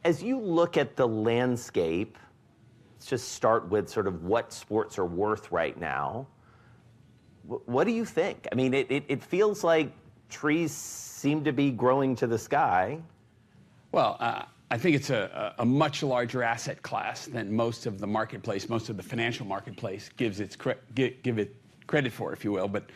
As you look at the landscape, let's just start with sort of what sports are worth right now. What do you think? I mean, it feels like trees seem to be growing to the sky. Well, I think it's a much larger asset class than most of the marketplace, most of the financial marketplace gives it credit for, if you will. But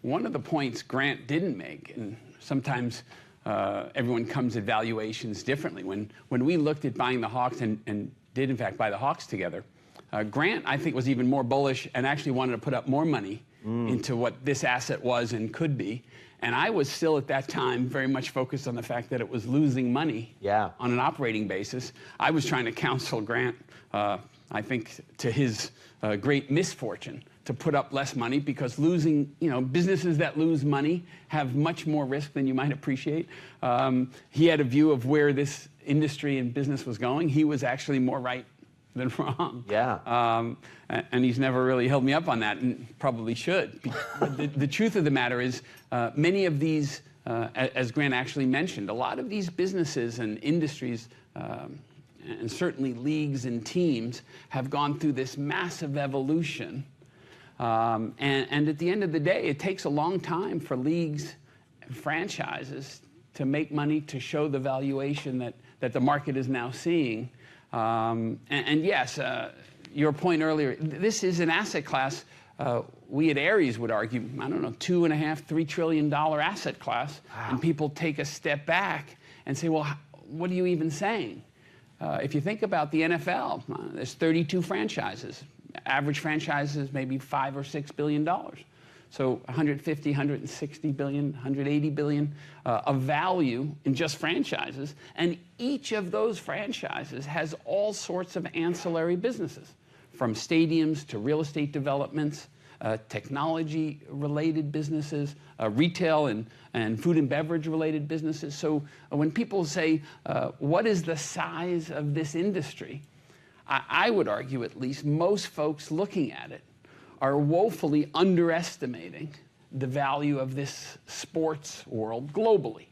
one of the points Grant didn't make, and sometimes everyone comes at valuations differently. When we looked at buying the Hawks and did in fact buy the Hawks together, Grant, I think, was even more bullish and actually wanted to put up more money into what this asset was and could be. And I was still at that time very much focused on the fact that it was losing money on an operating basis. I was trying to counsel Grant, I think to his great misfortune, to put up less money, because losing, businesses that lose money have much more risk than you might appreciate. He had a view of where this industry and business was going. He was actually more right than wrong. Yeah. And he's never really held me up on that, and probably should. The truth of the matter is, many of these, as Grant actually mentioned, a lot of these businesses and industries, and certainly leagues and teams, have gone through this massive evolution. And at the end of the day, it takes a long time for leagues and franchises to make money, to show the valuation that the market is now seeing. And yes, your point earlier, this is an asset class, we at Ares would argue, I don't know, $2.5, $3 trillion asset class. Wow. And people take a step back and say, well, what are you even saying? If you think about the NFL, there's 32 franchises. Average franchise is maybe $5 or $6 billion. So 150, 160 billion, 180 billion of value in just franchises. And each of those franchises has all sorts of ancillary businesses, from stadiums to real estate developments, technology-related businesses, retail and food and beverage-related businesses. So when people say, what is the size of this industry? I would argue, at least, most folks looking at it are woefully underestimating the value of this sports world globally.